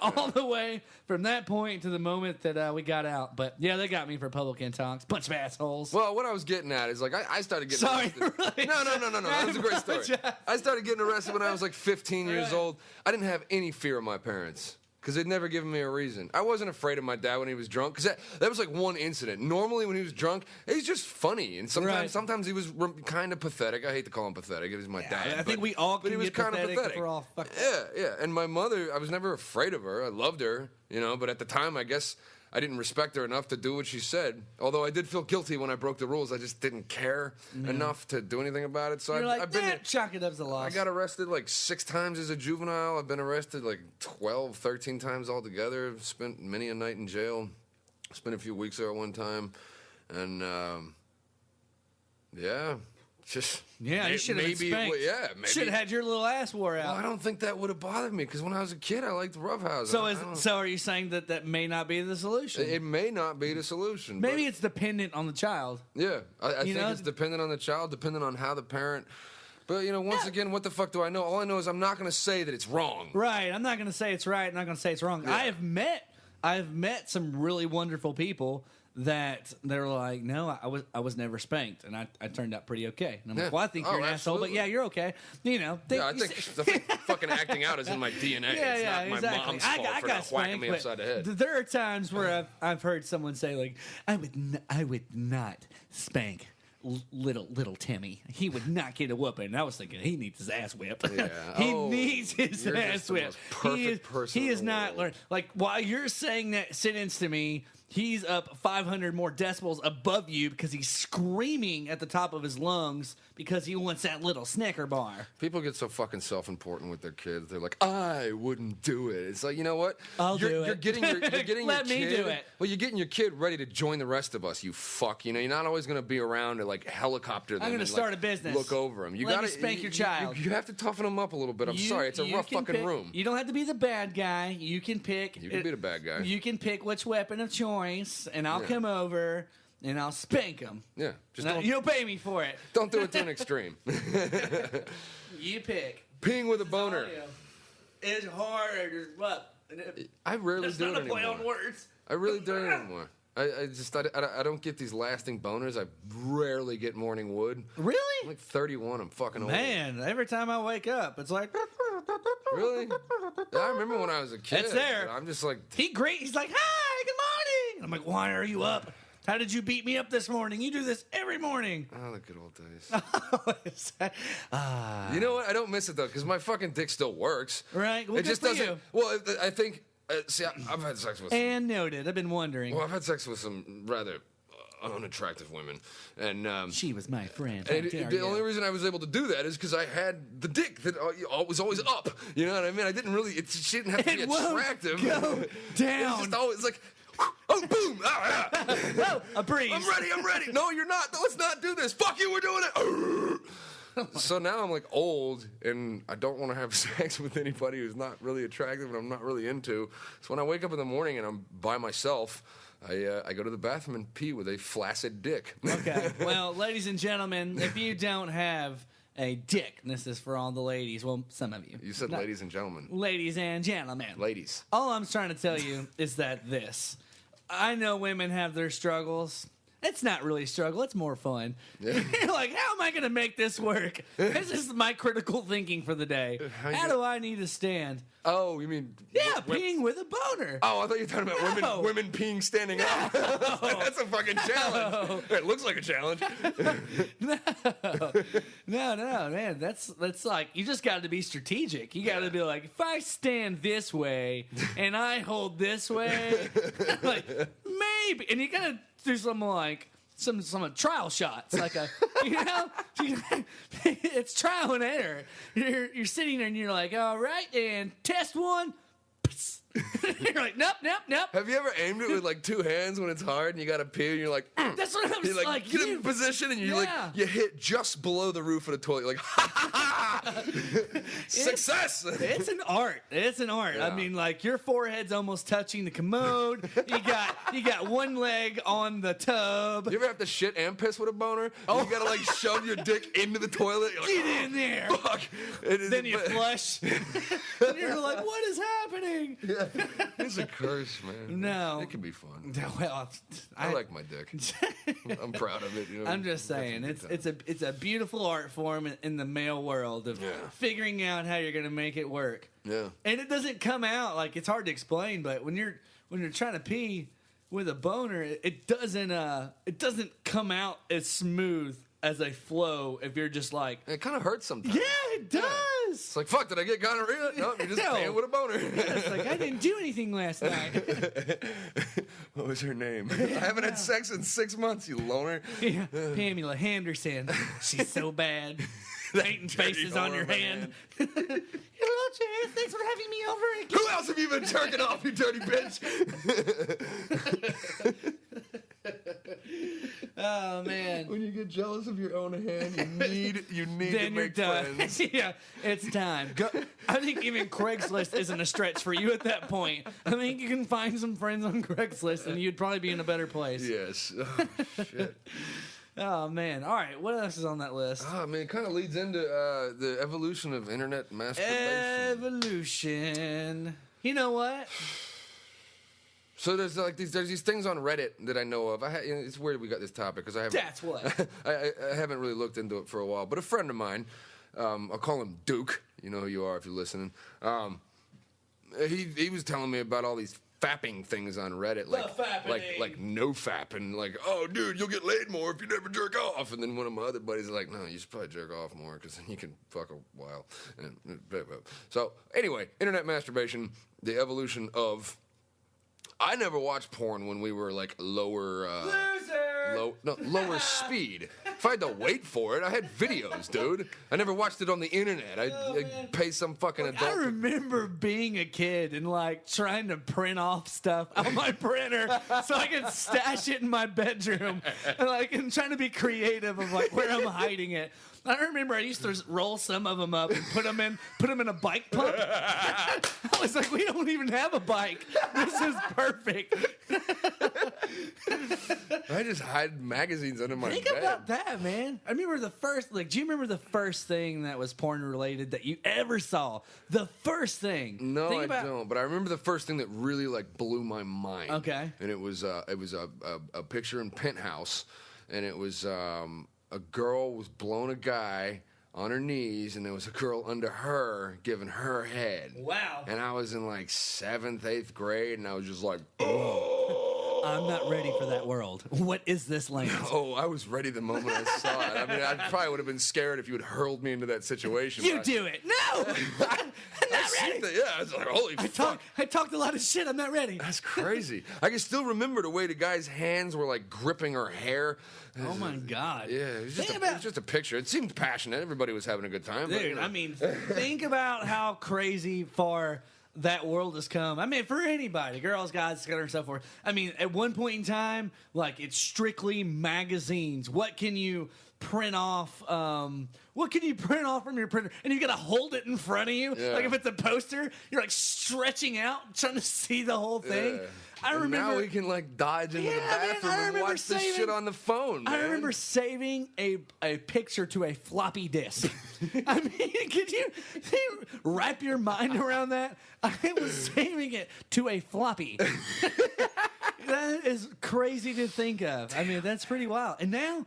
All the way from that point to the moment that we got out. But yeah, they got me for public intox. Bunch of assholes. Well, what I was getting at is like I started getting arrested. Really? No. That was a great story. I started getting arrested when I was like 15 years old. I didn't have any fear of my parents because they'd never given me a reason. I wasn't afraid of my dad when he was drunk because that was like one incident. Normally when he was drunk, he's just funny, and sometimes he was kind of pathetic. I hate to call him pathetic. It was my dad. I think we all can he was get kind of pathetic. We're all Yeah. And my mother, I was never afraid of her. I loved her, but at the time, I guess I didn't respect her enough to do what she said. Although I did feel guilty when I broke the rules. I just didn't care enough to do anything about it. So I've been chalk it up as a loss. I got arrested like 6 times as a juvenile. I've been arrested like 12, 13 times altogether. Spent many a night in jail. Spent a few weeks there at one time. And yeah, just Yeah, you should have been spanked. Yeah, maybe. Should have had your little ass wore out. Well, I don't think that would have bothered me because when I was a kid, I liked roughhousing. So are you saying that may not be the solution? It may not be the solution. Maybe it's dependent on the child. Yeah, I think it's dependent on the child, dependent on how the parent. But, once again, what the fuck do I know? All I know is I'm not going to say that it's wrong. Right. I'm not going to say it's right. I'm not going to say it's wrong. Yeah. I've met some really wonderful people that they're like, no, I was never spanked, and I turned out pretty okay. And I'm like, well, I think you're an asshole, but yeah, you're okay. I think the fucking acting out is in my DNA. Yeah, it's not exactly. my mom's fault for not whacking me upside the head. There are times where I've heard someone say like, I would not spank little Timmy. He would not get a whooping. And I was thinking he needs his ass whipped. Yeah. He needs his ass whipped. Perfect person. He is not learning. Like while you're saying that sentence to me, he's up 500 more decibels above you because he's screaming at the top of his lungs because he wants that little Snicker bar. People get so fucking self-important with their kids. They're like, I wouldn't do it. It's like, you know what? I'll do it. You're getting Let your me kid, do it. Well, you're getting your kid ready to join the rest of us. You fuck. You're not always going to be around to like helicopter them. I'm going to start a business. Look over them. Let me spank your child. You have to toughen them up a little bit. I'm sorry. It's a rough fucking room. You don't have to be the bad guy. You can pick. You can be the bad guy. You can pick which weapon of choice, and I'll come over and I'll spank him. Yeah. Just You'll pay me for it. don't do it to an extreme. You pick. Peeing with a boner. It's hard as fuck. I rarely It's do not it a play anymore. on words. I really don't anymore. I don't get these lasting boners. I rarely get morning wood. I'm Really? like 31. I'm fucking old. Man, every time I wake up, it's like Really? Yeah, I remember when I was a kid. It's there. But I'm just like, He's like, hi, good morning. I'm like, why are you up? How did you beat me up this morning? You do this every morning. oh, the good old days. You know what? I don't miss it though, because my fucking dick still works. Right? Well, it good just for doesn't. you. Well, I think. See, I've had sex with. And noted. I've been wondering. Well, I've had sex with some rather unattractive women, and She was my friend. and the only reason I was able to do that is because I had the dick that was always up. You know what I mean? I didn't really. She didn't have to be It won't attractive. go It was down. just always like. Oh, boom! Ah, ah. Oh, a breeze. I'm ready. No, you're not. Let's not do this. Fuck you, we're doing it. So now I'm like old, and I don't want to have sex with anybody who's not really attractive and I'm not really into. So when I wake up in the morning and I'm by myself, I go to the bathroom and pee with a flaccid dick. Okay. Well, ladies and gentlemen, if you don't have a dick, and this is for all the ladies. Well, some of you. You said Not- ladies and gentlemen. Ladies and gentlemen. Ladies. All I'm trying to tell you is that this. I know women have their struggles. It's not really a struggle. It's more fun. Yeah. You're like, how am I going to make this work? This is my critical thinking for the day. How do I need to stand? Oh, you mean... Yeah, peeing with a boner. Oh, I thought you were talking about No. women peeing standing up. That's a fucking challenge. It looks like a challenge. No, man. That's like, you just got to be strategic. You got to be like, if I stand this way and I hold this way, like, maybe. And you got to do something like some trial shots, like it's trial and error. You're sitting there and you're like, all right, and test one. You're like, nope. Have you ever aimed it with like two hands when it's hard and you got to pee and you're like, That's what I was you like get in position and you you hit just below the roof of the toilet. You're like, ha ha ha! Success! It's an art. Yeah. I mean, like your forehead's almost touching the commode. You got one leg on the tub. You ever have to shit and piss with a boner? Oh. You gotta like shove your dick into the toilet. You're like, Get in there. Fuck. Then you flush. And you're like, what is happening? Yeah. It's a curse, man. No. It can be fun. Well, I like my dick. I'm proud of it. You know? I'm just saying, it's a beautiful art form in the male world of figuring out how you're gonna make it work. Yeah. And it doesn't come out like it's hard to explain, but when you're trying to pee with a boner, it doesn't come out as smooth as a flow if you're just like, It kind of hurts sometimes. yeah, it does. It's like, fuck, did I get gonorrhea? No, you're just No. paying with a boner. It's like, I didn't do anything last night. What was her name? I haven't had sex in 6 months, you loner. Yeah, Pamela Henderson. She's so bad. Painting faces on your hand. Hello, Chase. Thanks for having me over again. Who else have you been jerking off, you dirty bitch? Oh man. When you get jealous of your own hand, you need to Then you're make done. friends. Yeah, it's time. Go. I think even Craigslist isn't a stretch for you at that point. I think you can find some friends on Craigslist, and you'd probably be in a better place. Yes. Oh, shit. Oh man. All right. What else is on that list? I mean, it kind of leads into the evolution of internet masturbation. Evolution. You know what? So there's these things on Reddit that I know of. It's weird we got this topic because I haven't. That's what. I haven't really looked into it for a while. But a friend of mine, I'll call him Duke. You know who you are if you're listening. He was telling me about all these fapping things on Reddit, like no fap, and like, oh dude, you'll get laid more if you never jerk off. And then one of my other buddies is like, no, you should probably jerk off more because then you can fuck a while. And so anyway, internet masturbation, the evolution of. I never watched porn when we were like lower speed. If I had to wait for it, I had videos, dude. I never watched it on the internet. I'd pay some fucking adult. I remember being a kid and like trying to print off stuff on my printer so I could stash it in my bedroom, and trying to be creative of like where I'm hiding it. I remember I used to roll some of them up and put them in a bike pump. I was like, we don't even have a bike. This is perfect. I just hide magazines under my Think bed. about that, man. I remember do you remember the first thing that was porn related that you ever saw? The first thing. No, I don't. But I remember the first thing that really like blew my mind. Okay. And it was a picture in Penthouse, and it was a girl was blowing a guy on her knees, and there was a girl under her giving her head. Wow. And I was in like 7th, 8th grade, and I was just like, oh. I'm not ready for that world. What is this language? Oh, I was ready the moment I saw it. I mean, I probably would have been scared if you had hurled me into that situation. You do it. No! I'm not ready. I was like, holy fuck. I talked a lot of shit. I'm not ready. That's crazy. I can still remember the way the guy's hands were like gripping her hair. Oh my God. Yeah, it was just a picture. It seemed passionate. Everybody was having a good time. Dude, but, you know. I mean, think about how crazy far that world has come. I mean, for anybody, girls, guys, and so forth. I mean, at one point in time, like, it's strictly magazines. What can you print off? What can you print off from your printer? And you got to hold it in front of you. Yeah. Like, if it's a poster, you're, like, stretching out, trying to see the whole thing. Yeah. I remember. Now we can like dodge into the bathroom and watch this shit on the phone. Man. I remember saving a picture to a floppy disk. I mean, can you wrap your mind around that? I was saving it to a floppy. That is crazy to think of. I mean, that's pretty wild. And now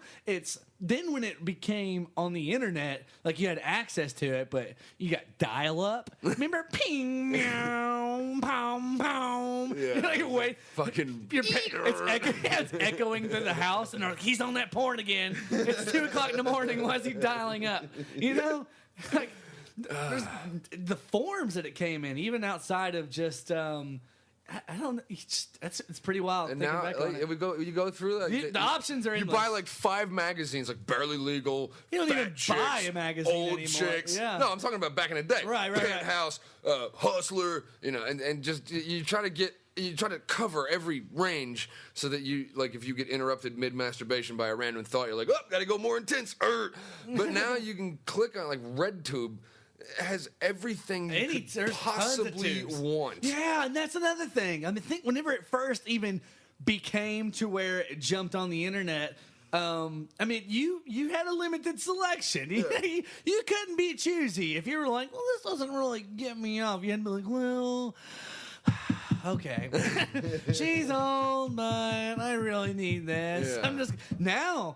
then when it became on the internet, like you had access to it, but you got dial-up. Remember? Ping, meow, pow, pow. Yeah. Like, wait. Fucking. It's echoing through the house, and they're like, he's on that porn again. It's 2 o'clock in the morning. Why is he dialing up? You know? Like, there's the forms that it came in, even outside of just... I don't know. It's pretty wild. And now, like, you go through like, the options are you endless. buy like 5 magazines, like Barely Legal. You don't Fat even chicks, buy a magazine old anymore. chicks. Yeah. No, I'm talking about back in the day. Right. Penthouse, Hustler, you know, and just you try to cover every range so that you, like, if you get interrupted mid-masturbation by a random thought, you're like, oh, gotta go more intense. But now you can click on, like, RedTube has everything you could possibly want. Yeah, and that's another thing. I mean, think whenever it first even became to where it jumped on the internet, I mean, you had a limited selection. Yeah. You couldn't be choosy. If you were like, well, this doesn't really get me off, you had to be like, well... Okay, she's old, but I really need this. Yeah. I'm just now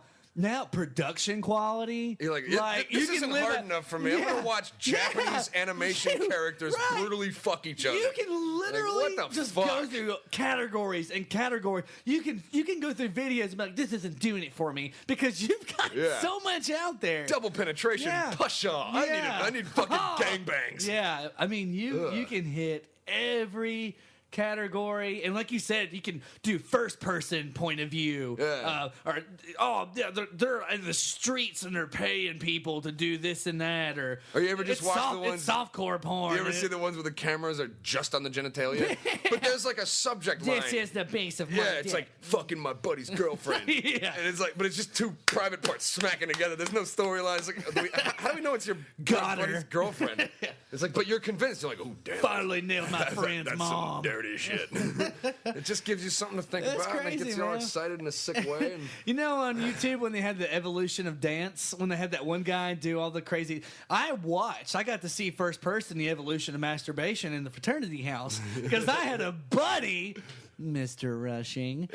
production quality. You're like, you this can isn't live hard enough for me. I'm gonna watch Japanese animation characters right. brutally fuck each other. You can literally like, what the just fuck? go through categories and categories. You can go through videos and be like, this isn't doing it for me because you've got so much out there. Double penetration, pusha. Yeah. I need fucking gangbangs. Yeah, I mean you can hit every category, and like you said, you can do first person point of view. Yeah. They're in the streets and they're paying people to do this and that, or you ever just watch the ones? It's softcore porn. You ever see the ones where the cameras are just on the genitalia? But there's like a subject line. This is the base of my Yeah, it's dick. like fucking my buddy's girlfriend. Yeah. And it's like, but it's just two private parts smacking together. There's no storyline. It's like, how do we know it's your Got her. buddy's girlfriend? It's like, but you're convinced. You're like, oh damn. Finally nailed my friend's That's mom. some dirty shit. It just gives you something to think That's about, and it crazy, gets you all man. excited in a sick way. And You know, on YouTube when they had the evolution of dance, when they had that one guy do all the crazy, I got to see first person the evolution of masturbation in the fraternity house because I had a buddy, Mr. Rushing,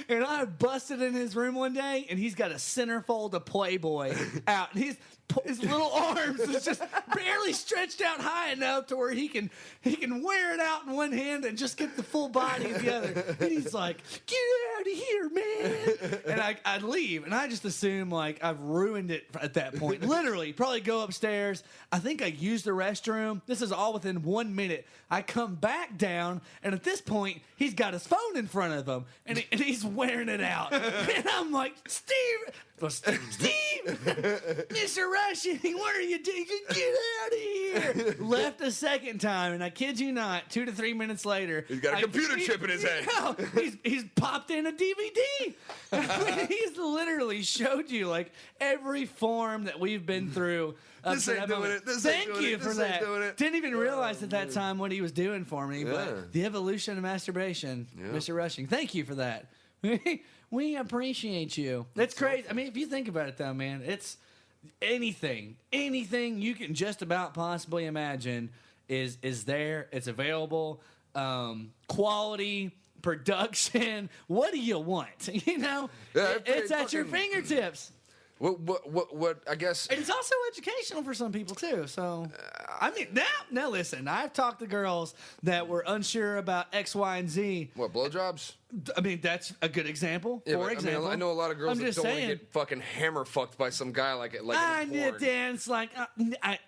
and I busted in his room one day, and he's got a centerfold of Playboy out, and his little arms is just barely stretched out high enough to where he can wear it out in one hand and just get the full body in the other. And he's like, "Get out of here, man!" And I'd leave, and I just assume like I've ruined it at that point. Literally, probably go upstairs. I think I used the restroom. This is all within 1 minute. I come back down, and at this point, he's got his phone in front of him, and he's wearing it out. And I'm like, Steve, Mr. Rushing, what are you doing? Get out of here. Left a second time, and I kid you not, 2 to 3 minutes later, he's got a computer chip in his head. No, he's popped in a DVD. I mean, he's literally showed you like every form that we've been through. This ain't doing it. This ain't Thank doing you it. for This that. ain't doing it. Didn't even realize at that time what he was doing for me, Yeah. but the evolution of masturbation, Yeah. Mr. Rushing. Thank you for that. We appreciate you. That's crazy. I mean, if you think about it, though, man, it's anything you can just about possibly imagine is there. It's available. Quality, production. What do you want? You know, Yeah, it's at your fucking- fingertips. What? I guess. And it's also educational for some people too. So, I mean, now listen. I've talked to girls that were unsure about X, Y, and Z. What, blowjobs? I mean, that's a good example. Yeah, for but, example, I know a lot of girls I'm that just don't want saying, to get fucking hammer fucked by some guy like I in need to porn. dance like,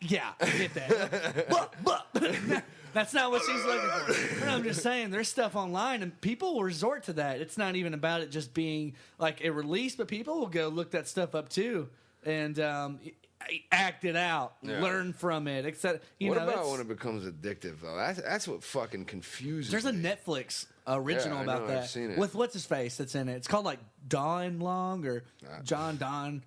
yeah, I get that. but that's not what she's looking for. But I'm just saying, there's stuff online, and people will resort to that. It's not even about it just being like a release, but people will go look that stuff up too and act it out, Yeah. learn from it. Except, What about when it becomes addictive though? That's what fucking confuses There's a me. Netflix original Yeah, I about know, that I've seen it. with what's his face that's in it. It's called like Don Long or John Don.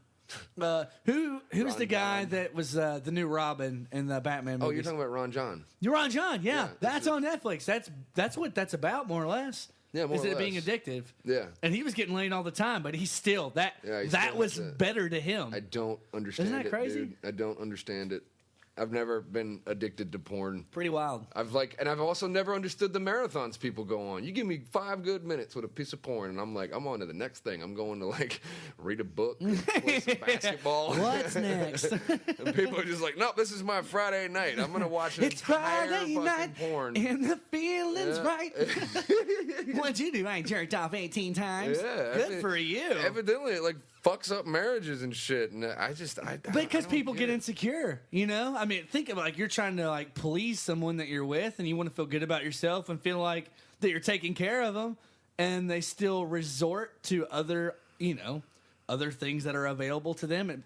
Who's Ron the guy Don. that was the new Robin in the Batman movies? Oh, you're talking about Ron John. You're Ron John, yeah. Yeah, That's on Netflix. That's what that's about, more or less. Yeah, more Is or it being less. addictive? Yeah. And he was getting laid all the time, but he's still Yeah, he that still was has it. better to him. I don't understand Isn't that it, crazy? dude. I don't understand it. I've never been addicted to porn. Pretty wild. I've also never understood the marathons people go on. You give me 5 good minutes with a piece of porn, and I'm like, I'm on to the next thing. I'm going to like read a book, play some basketball. What's next? And people are just like, nope, this is my Friday night. I'm gonna watch an It's entire Friday fucking night porn. and the feeling's Yeah. right. What'd you do? I jerked off 18 times. Yeah, Good I mean, for you. Evidently, it like fucks up marriages and shit. And I Because don't people get it. insecure, you know? I mean, think of like you're trying to like please someone that you're with and you want to feel good about yourself and feel like that you're taking care of them, and they still resort to other things that are available to them. And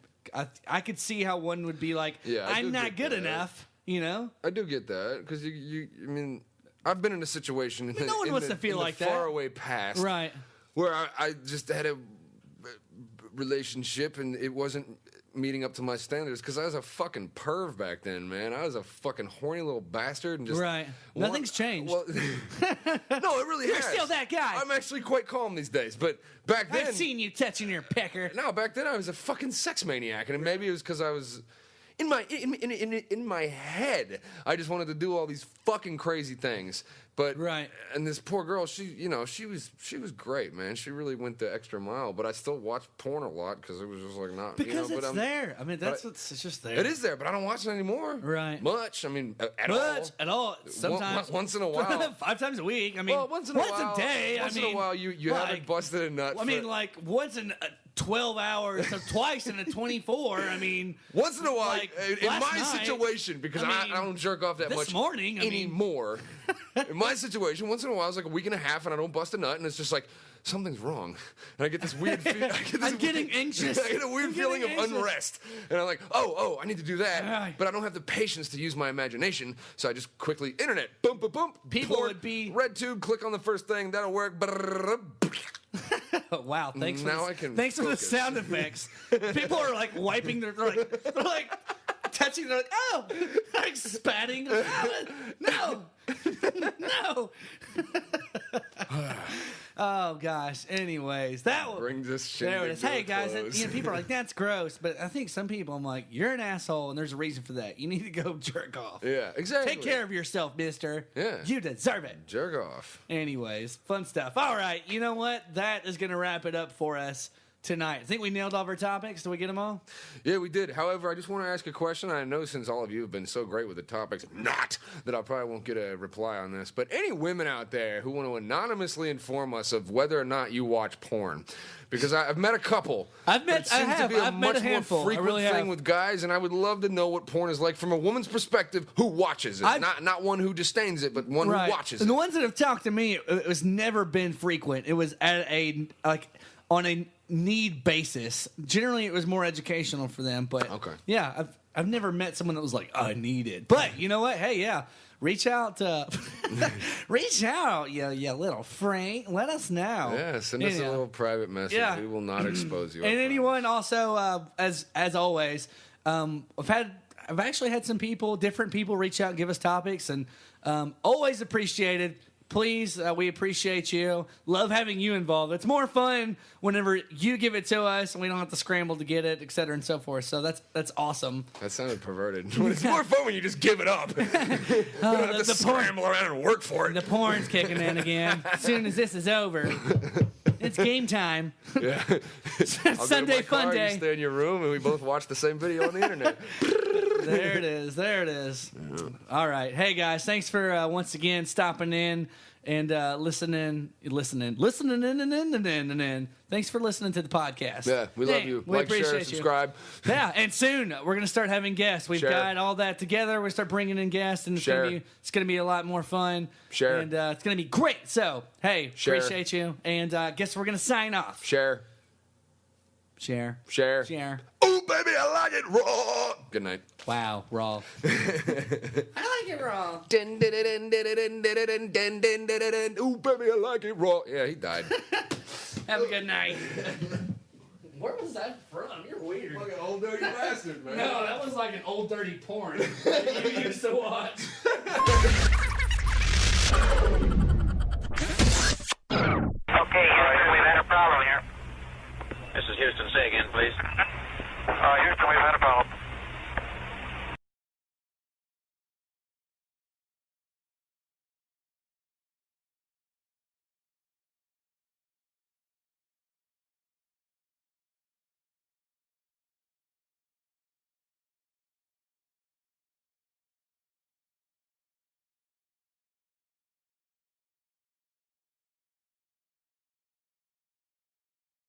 I could see how one would be like, Yeah, I do I'm not get good that. enough, you know? I do get that because I mean, I've been in a situation. In no one in wants the, to feel in like the that. far away past, Right. where I just had a relationship and it wasn't meeting up to my standards because I was a fucking perv back then, man. I was a fucking horny little bastard and just Right. Nothing's changed. Well, no, it really You're has. still that guy. I'm actually quite calm these days, but back then, I've seen you touching your pecker. no, back then I was a fucking sex maniac, and maybe it was because I was in my head. I just wanted to do all these fucking crazy things. But Right. and this poor girl, she was great, man. She really went the extra mile. But I still watched porn a lot because it was just like not Because but it's there. I mean, but it's just there. It is there, but I don't watch it anymore. Right. Much. I mean, at Much all. at all. Sometimes Once in a while. 5 times a week. I mean, Well, once in a while. a day. Once I mean, in a while, you like, haven't busted a nut. I mean, like once in 12 hours, so twice in a 24. I mean, once in a while, like, in last my night, situation, because I mean, I don't jerk off that this much morning, I mean, anymore. In my situation, once in a while, it's like a week and a half, and I don't bust a nut, and it's just like something's wrong, and I get this weird feeling. I'm getting anxious. I get a weird feeling of unrest, and I'm like, oh, I need to do that, Right. but I don't have the patience to use my imagination, so I just quickly internet, boom, boom, boom. People port, would be- red tube. Click on the first thing, that'll work. Wow, thanks Now for I can thanks for the focus. sound effects. People are like wiping they're like touching, they're like, oh, like spatting. Oh, no. Oh gosh. Anyways, that Brings this there it shit. is. Hey guys, people are like, that's gross, but I think some people, I'm like, you're an asshole, and there's a reason for that. You need to go jerk off. Yeah, exactly. Take care of yourself, mister. Yeah. You deserve it. Jerk off. Anyways, fun stuff. All right, you know what? That is going to wrap it up for us tonight. I think we nailed all of our topics. Did we get them all? Yeah, we did. However, I just want to ask a question. I know since all of you have been so great with the topics, not that I probably won't get a reply on this, but any women out there who want to anonymously inform us of whether or not you watch porn, because I've met a couple. I've met- It seems I have. to be a I've met much a handful. I more frequent really thing have. with guys, and I would love to know what porn is like from a woman's perspective who watches it, not one who disdains it, but one who watches And it. the ones that have talked to me, it was never been frequent. It was at on a need basis. Generally, it was more educational for them. But Okay. yeah, I've never met someone that was like, I need it. But you know what? Hey, yeah. Reach out, reach out, you little Frank. Let us know. Yeah, send us a Anyhow. little private message. Yeah. We will not expose you. And anyone also, as always, I've actually had some different people reach out and give us topics, and always appreciated. Please, we appreciate you. Love having you involved. It's more fun whenever you give it to us and we don't have to scramble to get it, et cetera, and so forth. So that's awesome. That sounded perverted. It's more fun when you just give it up. You don't have to scramble around and work for it. The porn's kicking in again. As soon as this is over, it's game time. Yeah. I'll go to Sunday my car, fun You day. stay in your room, and we both watch the same video on the internet. There it is. There it is. All right. Hey, guys, thanks for once again stopping in and listening. Thanks for listening to the podcast. Yeah, we love Hey, you. we Like, share, appreciate you. subscribe. Yeah, and soon we're gonna start having guests. We've Share. got all that together. We're gonna start bringing in guests, and Share. it's gonna be a lot more fun. Share. And it's gonna be great. So hey, Share. appreciate you. And guess we're gonna sign off. Share. Share. Share. Share. Oh, baby, I like it raw. Good night. Wow, raw. I like it raw. Ooh, baby, I like it raw. Yeah, he died. Have a good night. Where was that from? You're weird. Fucking old dirty bastard, man. No, that was like an old dirty porn. You used to watch.